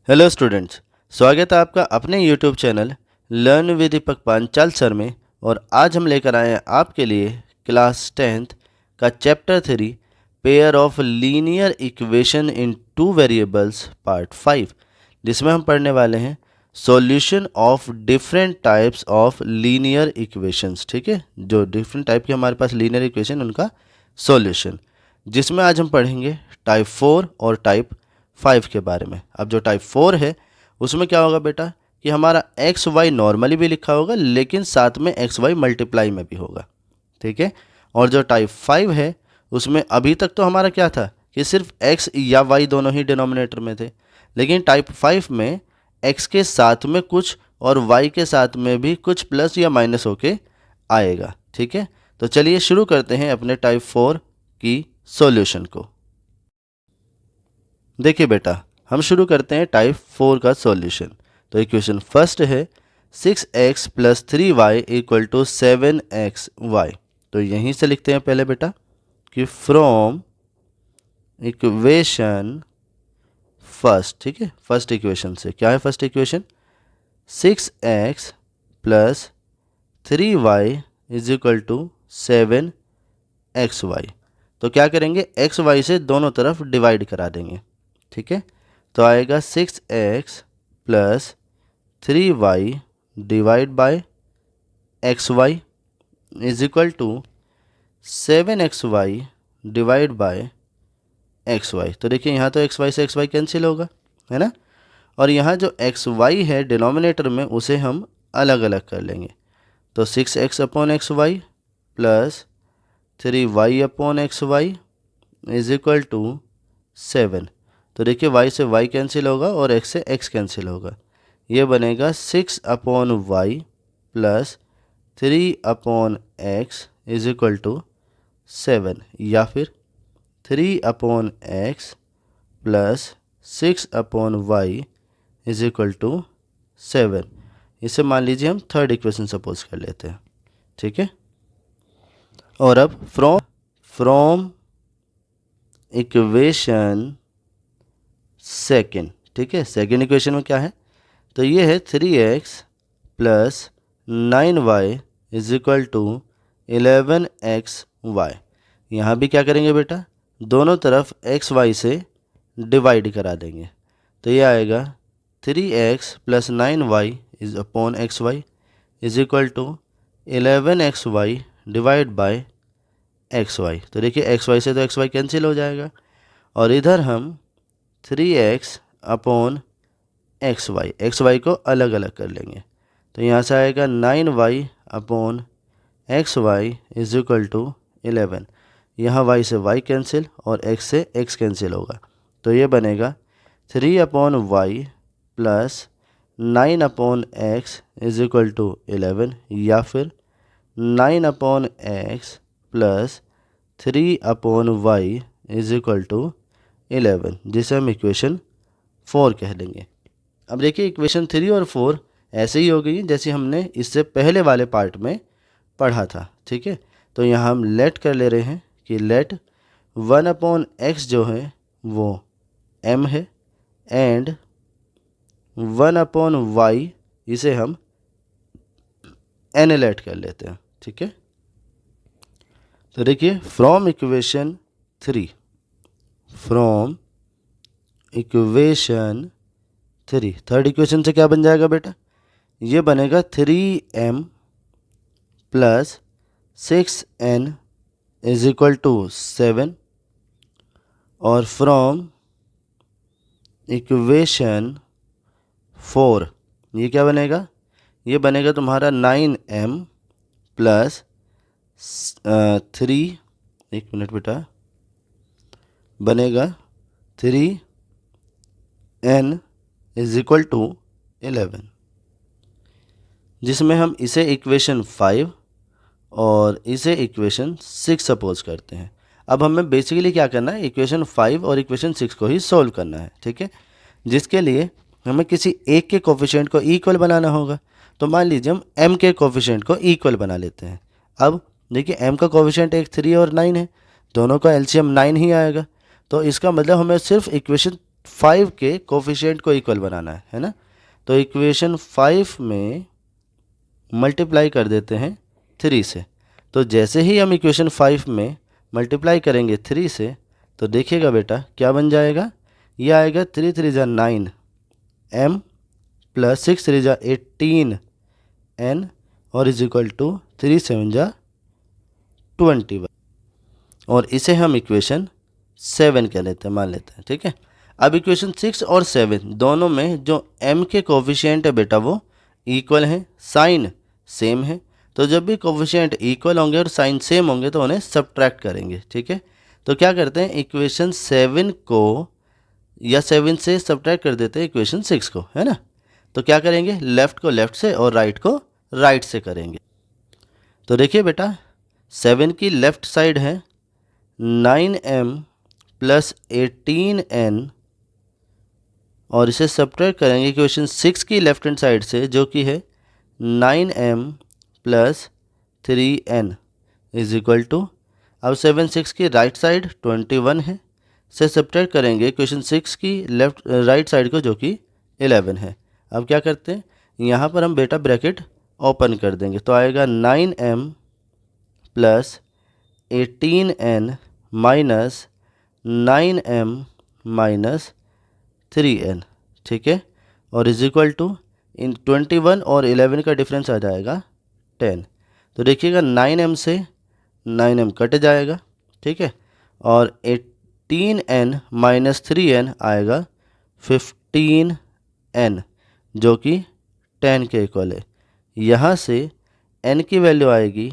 Hello students, स्वागत है आपका अपने YouTube channel learn with Deepak Panchal sir में। और आज हम लेकर आए हैं आपके लिए क्लास 10th का chapter 3 pair of linear equation in two variables part 5, जिसमें हम पढ़ने वाले हैं solution of different types of linear equations. ठीक है, जो डिफरेंट टाइप के हमारे पास लीनियर इक्वेशन उनका सॉल्यूशन, जिसमें आज हम पढ़ेंगे टाइप 4 और टाइप 5 के बारे में। अब जो टाइप 4 है उसमें क्या होगा बेटा कि हमारा एक्स वाई नॉर्मली भी लिखा होगा, लेकिन साथ में एक्स वाई मल्टीप्लाई में भी होगा। ठीक है, और जो टाइप 5 है उसमें अभी तक तो हमारा क्या था कि सिर्फ एक्स या वाई दोनों ही डिनोमिनेटर में थे, लेकिन टाइप 5 में एक्स के साथ में कुछ और वाई के साथ में भी कुछ प्लस या माइनस होके आएगा। ठीक है, तो चलिए शुरू करते हैं अपने टाइप 4 की सॉल्यूशन को। देखिए बेटा, हम शुरू करते हैं टाइप 4 का सॉल्यूशन। तो इक्वेशन फर्स्ट है 6x plus 3y equal to 7xy। तो यहीं से लिखते हैं पहले बेटा कि फ्रॉम इक्वेशन फर्स्ट। ठीक है, फर्स्ट इक्वेशन से क्या है first equation 6x plus 3y is equal to 7xy। तो क्या करेंगे, एक्स वाई से दोनों तरफ डिवाइड करा देंगे। ठीक है, तो आएगा 6x plus 3y divide by x y is equal to 7xy divide by x y. तो देखिए यहाँ तो एक्स वाई से एक्स वाई कैंसिल होगा, है ना। और यहाँ जो एक्स वाई है डिनोमिनेटर में उसे हम अलग अलग कर लेंगे। तो 6x upon x y plus 3y upon x y is equal to 7। तो देखिए y से y कैंसिल होगा और x से x कैंसिल होगा। ये बनेगा 6 upon y plus 3 upon x is equal to 7, या फिर 3 upon x plus 6 upon y is equal to 7। इसे मान लीजिए हम थर्ड इक्वेशन सपोज कर लेते हैं। ठीक है, और अब फ्रॉम इक्वेशन सेकेंड। ठीक है, सेकेंड इक्वेशन में क्या है, तो ये है 3x plus 9y is equal to 11xy। यहाँ भी क्या करेंगे बेटा, दोनों तरफ एक्स वाई से डिवाइड करा देंगे। तो ये आएगा 3x plus 9y is upon x y is equal to 11xy divide by x y. तो देखिए एक्स वाई से तो एक्स वाई कैंसिल हो जाएगा, और इधर हम 3x अपॉन एक्स वाई को अलग अलग कर लेंगे। तो यहाँ से आएगा 9y upon x y is equal to 11। यहाँ y से y कैंसिल और x से x कैंसिल होगा। तो ये बनेगा 3 upon y plus 9 upon x is equal to 11, या फिर 9 upon x plus 3 upon y is equal to 11, जिसे हम इक्वेशन 4 कह देंगे। अब देखिए इक्वेशन 3 और 4 ऐसे ही हो गई जैसे हमने इससे पहले वाले पार्ट में पढ़ा था। ठीक है, तो यहाँ हम लेट कर ले रहे हैं कि लेट 1 अपॉन एक्स जो है वो m है, एंड 1 अपॉन वाई इसे हम n लेट कर लेते हैं। ठीक है, तो देखिए फ्रॉम इक्वेशन 3 थर्ड इक्वेशन से क्या बन जाएगा बेटा, ये बनेगा 3m plus 6n is equal to 7। और फ्रॉम इक्वेशन 4 ये क्या बनेगा, ये बनेगा तुम्हारा 9m प्लस 3, एक मिनट बेटा, बनेगा 3n इज इक्वल टू 11, जिसमें हम इसे इक्वेशन 5 और इसे इक्वेशन 6 सपोज करते हैं। अब हमें बेसिकली क्या करना है, इक्वेशन 5 और इक्वेशन 6 को ही सोल्व करना है। ठीक है, जिसके लिए हमें किसी एक के कोफिशिएंट को इक्वल बनाना होगा। तो मान लीजिए हम m के कोफिशिएंट को इक्वल बना लेते हैं। अब देखिए m का कोफिशिएंट एक 3 और 9 है, दोनों का एलसीएम 9 ही आएगा। तो इसका मतलब हमें सिर्फ इक्वेशन 5 के कोफिशिएंट को इक्वल बनाना है ना। तो इक्वेशन 5 में मल्टीप्लाई कर देते हैं 3 से। तो जैसे ही हम इक्वेशन 5 में मल्टीप्लाई करेंगे 3 से, तो देखिएगा बेटा क्या बन जाएगा। ये आएगा 3 3 जा 9 m प्लस 6 3 जा 18 n और इज इक्वल टू 3 7 जा 21, और इसे हम इक्वेशन 7 कह लेते हैं, मान लेते हैं, ठीक है। अब इक्वेशन 6 और 7 दोनों में जो m के कोफिशिएंट है बेटा वो इक्वल हैं, साइन सेम है। तो जब भी कोफिशिएंट इक्वल होंगे और साइन सेम होंगे तो उन्हें सब्ट्रैक्ट करेंगे, ठीक है। तो क्या करते हैं, इक्वेशन 7 को या 7 से सब्ट्रैक्ट कर देते हैं इक्वेशन 6 को, है ना। तो क्या करेंगे, लेफ़्ट को लेफ़्ट से और राइट को राइट से करेंगे। तो देखिए बेटा 7 की लेफ़्ट साइड है 9m प्लस 18n, और इसे सब्ट्रैक्ट करेंगे इक्वेशन 6 की लेफ्ट हैंड साइड से जो कि है 9m plus 3n is equal to, अब 7 6 की राइट साइड 21 है, से सब्ट्रैक्ट करेंगे इक्वेशन 6 की लेफ्ट राइट साइड को जो कि 11 है। अब क्या करते हैं, यहाँ पर हम बेटा ब्रैकेट ओपन कर देंगे, तो आएगा 9m plus 18n minus 9m minus 3n, ठीक है। और इज इक्वल टू इन 21 और 11 का डिफरेंस आ जाएगा 10। तो देखिएगा 9m से 9m कट जाएगा, ठीक है, और 18n माइनस 3n आएगा 15n जो कि 10 के इक्वल है। यहाँ से n की वैल्यू आएगी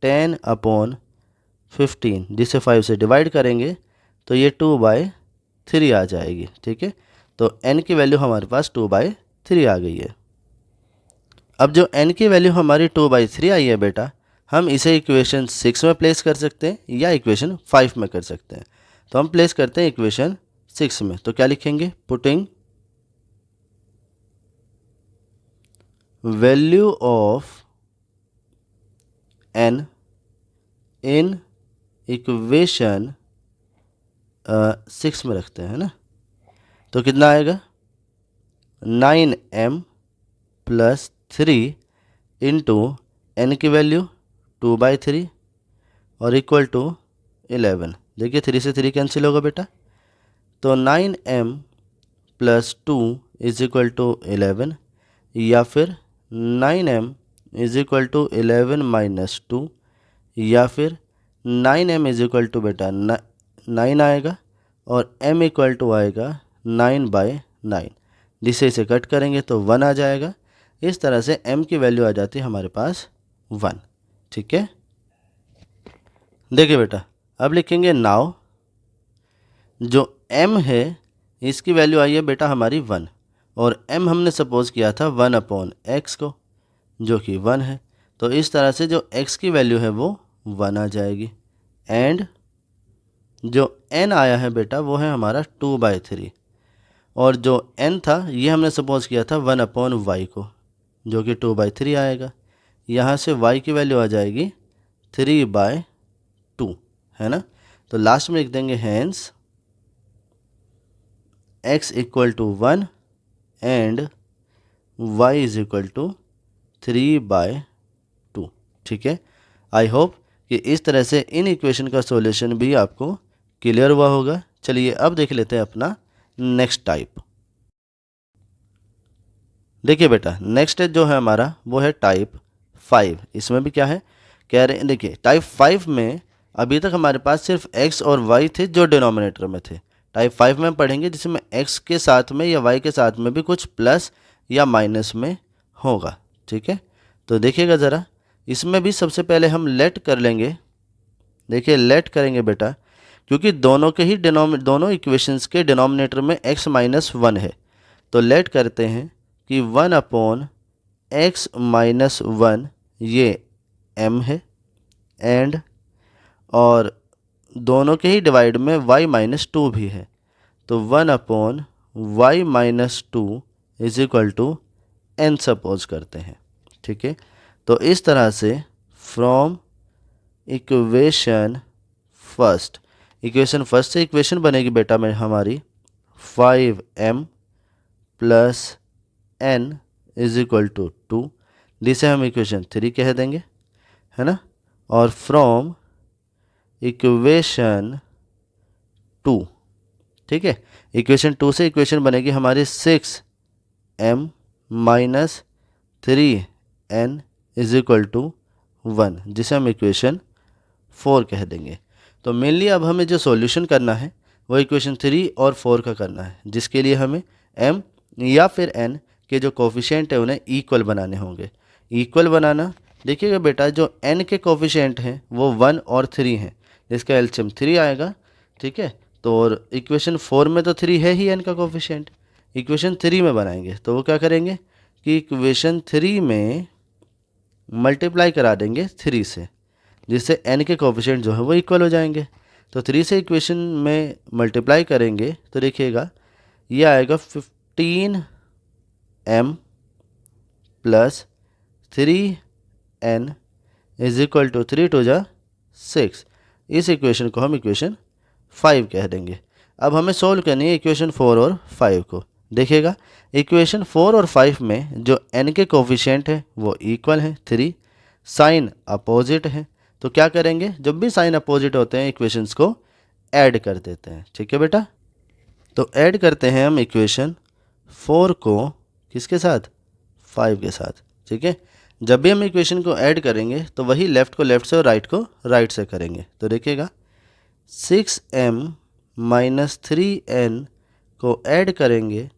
10/15, जिसे 5 से डिवाइड करेंगे तो ये 2/3 आ जाएगी, ठीक है। तो n की वैल्यू हमारे पास 2/3 आ गई है। अब जो n की वैल्यू हमारी 2/3 आई है बेटा, हम इसे इक्वेशन 6 में प्लेस कर सकते हैं या इक्वेशन 5 में कर सकते हैं। तो हम प्लेस करते हैं इक्वेशन 6 में, तो क्या लिखेंगे, putting value of n in equation 6 में रखते हैं ना। तो कितना आएगा, 9m प्लस 3 इंटू एन की वैल्यू 2/3 और इक्वल टू 11। देखिए 3 से 3 कैंसिल होगा बेटा, तो 9m plus 2 is equal to 11, या फिर 9m is equal to 11 minus 2, या फिर 9m इज इक्वल टू बेटा 9 आएगा और m इक्वल टू आएगा 9/9, जिसे इसे कट करेंगे तो 1 आ जाएगा। इस तरह से m की वैल्यू आ जाती है हमारे पास 1, ठीक है। देखिए बेटा अब लिखेंगे नाउ जो m है इसकी वैल्यू आई है बेटा हमारी 1, और m हमने सपोज किया था 1/x को जो कि 1 है। तो इस तरह से जो x की वैल्यू है वो 1 आ जाएगी, एंड जो n आया है बेटा वो है हमारा 2/3, और जो n था ये हमने सपोज किया था 1/y को जो कि 2/3 आएगा। यहाँ से y की वैल्यू आ जाएगी 3/2, है ना। तो लास्ट में लिख देंगे hence x equal to 1 and y is equal to 3/2, ठीक है। आई होप कि इस तरह से इन इक्वेशन का सॉल्यूशन भी आपको क्लियर हुआ होगा। चलिए अब देख लेते हैं अपना नेक्स्ट टाइप। देखिए बेटा नेक्स्ट जो है हमारा वो है टाइप 5। इसमें भी क्या है, कह रहे हैं देखिए टाइप 5 में अभी तक हमारे पास सिर्फ x और y थे जो डिनोमिनेटर में थे। टाइप 5 में पढ़ेंगे जिसमें x के साथ में या y के साथ में भी कुछ प्लस या माइनस में होगा, ठीक है। तो देखिएगा ज़रा इसमें भी सबसे पहले हम लेट कर लेंगे। देखिए लेट करेंगे बेटा क्योंकि दोनों के ही दोनों इक्वेशंस के डिनोमिनेटर में x माइनस 1 है। तो लेट करते हैं कि 1/x माइनस 1 ये m है, एंड और दोनों के ही डिवाइड में y माइनस 2 भी है। तो 1/y minus 2 is equal to n suppose करते हैं, ठीक है। तो इस तरह से फ्रॉम इक्वेशन फर्स्ट से इक्वेशन बनेगी बेटा में हमारी 5m plus n is equal to 2, जिसे हम इक्वेशन 3 कह देंगे, है ना। और फ्रॉम इक्वेशन 2, ठीक है, इक्वेशन 2 से इक्वेशन बनेगी हमारी 6m minus 3n is equal to 1, जिसे हम इक्वेशन 4 कह देंगे। तो मेनली अब हमें जो सॉल्यूशन करना है वो इक्वेशन 3 और 4 का करना है, जिसके लिए हमें m या फिर n के जो कोफिशिएंट है उन्हें इक्वल बनाने होंगे। इक्वल बनाना, देखिएगा बेटा, जो n के कोफिशिएंट हैं वो 1 और 3 हैं, जिसका एलसीएम 3 आएगा, ठीक है। तो और इक्वेशन 4 में तो 3 है ही n का कोफिशिएंट, इक्वेशन 3 में बनाएंगे तो वो क्या करेंगे कि इक्वेशन 3 में मल्टीप्लाई करा देंगे 3 से, जिससे n के कोफिशिएंट जो है वो इक्वल हो जाएंगे। तो 3 से इक्वेशन में मल्टीप्लाई करेंगे तो देखिएगा ये आएगा 15m plus 3n is equal to 3 टू जा 6। इस इक्वेशन को हम इक्वेशन 5 कह देंगे। अब हमें सोल्व करनी है इक्वेशन 4 और 5 को। देखिएगा इक्वेशन 4 और 5 में जो n के कोफिशिएंट है वो इक्वल है 3, साइन अपोजिट है, तो क्या करेंगे, जब भी साइन अपोजिट होते हैं इक्वेशंस को ऐड कर देते हैं, ठीक है बेटा। तो ऐड करते हैं हम इक्वेशन 4 को किसके साथ, 5 के साथ, ठीक है। जब भी हम इक्वेशन को ऐड करेंगे तो वही लेफ़्ट को लेफ़्ट से और राइट को राइट से करेंगे। तो देखिएगा 6m माइनस 3n को ऐड करेंगे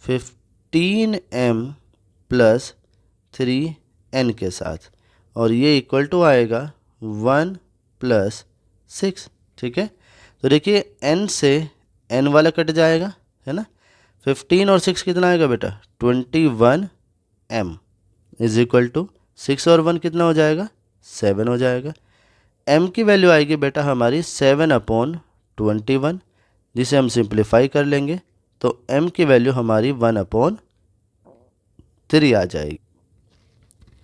15m प्लस 3n के साथ, और ये इक्वल टू आएगा 1 प्लस 6, ठीक है। तो देखिए n से n वाला कट जाएगा, है ना। 15 और 6 कितना आएगा बेटा, 21m इज इक्वल टू 6 और 1 कितना हो जाएगा, 7 हो जाएगा। m की वैल्यू आएगी बेटा हमारी 7/21, जिसे हम सिंप्लीफाई कर लेंगे तो m की वैल्यू हमारी 1/3 आ जाएगी।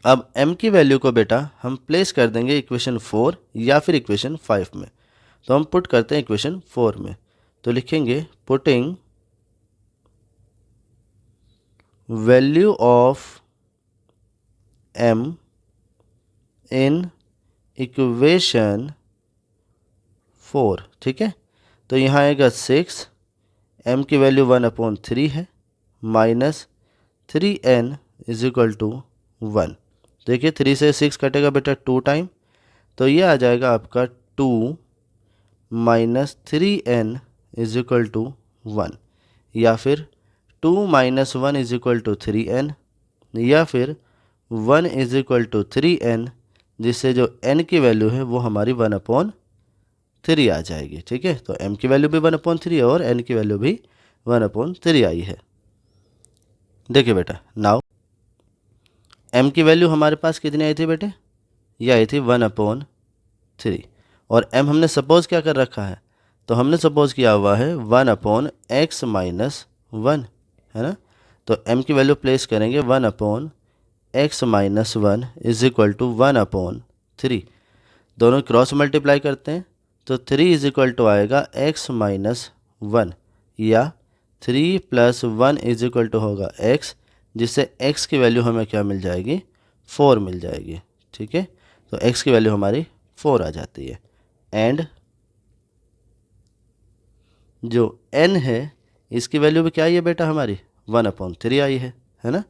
अब m की वैल्यू को बेटा हम प्लेस कर देंगे इक्वेशन 4 या फिर इक्वेशन 5 में। तो हम पुट करते हैं इक्वेशन 4 में, तो लिखेंगे putting value of m in equation 4, ठीक है। तो यहाँ आएगा 6, m की वैल्यू 1/3 है, minus 3n is equal to 1। देखिए 3 से 6 कटेगा बेटा 2 टाइम, तो ये आ जाएगा आपका 2 minus 3n is equal to 1, या फिर 2 minus 1 is equal to 3n, या फिर 1 इज इक्वल टू 3n, जिससे जो n की वैल्यू है वो हमारी 1/3 आ जाएगी, ठीक है। तो m की वैल्यू भी 1/3 है और n की वैल्यू भी 1/3 आई है। देखिए बेटा नाउ m की वैल्यू हमारे पास कितनी आई थी बेटे, ये आई थी 1/3, और m हमने सपोज क्या कर रखा है, तो हमने सपोज किया हुआ है 1/x माइनस 1, है ना। तो m की वैल्यू प्लेस करेंगे 1/x minus 1 is equal to 1/3। दोनों क्रॉस मल्टीप्लाई करते हैं तो 3 इज इक्वल टू आएगा x माइनस 1, या 3 प्लस 1 इज इक्वल टू होगा x, जिससे x की वैल्यू हमें क्या मिल जाएगी, 4 मिल जाएगी, ठीक है। तो x की वैल्यू हमारी 4 आ जाती है। एंड जो n है इसकी वैल्यू भी क्या आई है बेटा हमारी, 1/3 आई है ना।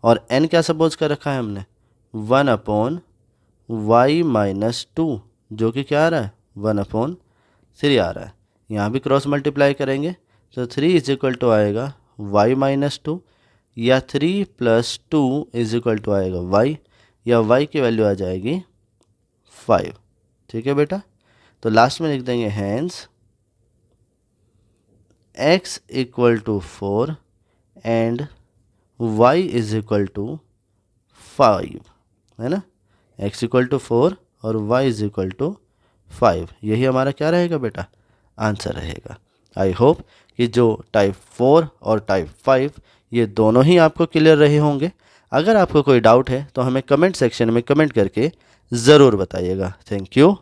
और n क्या सपोज कर रखा है हमने, 1/y माइनस 2, जो कि क्या आ रहा है, 1/3 आ रहा है। यहाँ भी क्रॉस मल्टीप्लाई करेंगे तो 3 इज इक्वल टू आएगा y माइनस 2, या 3 प्लस 2 इज इक्वल टू आएगा y, या y की वैल्यू आ जाएगी 5, ठीक है बेटा। तो लास्ट में लिख देंगे hence x equal to 4 and y is equal to 5, है ना। x इक्वल टू 4 और y इज इक्वल टू 5, यही हमारा क्या रहेगा बेटा, आंसर रहेगा। आई होप कि जो टाइप 4 और टाइप 5 ये दोनों ही आपको क्लियर रहे होंगे। अगर आपको कोई डाउट है तो हमें कमेंट सेक्शन में कमेंट करके ज़रूर बताइएगा। Thank you.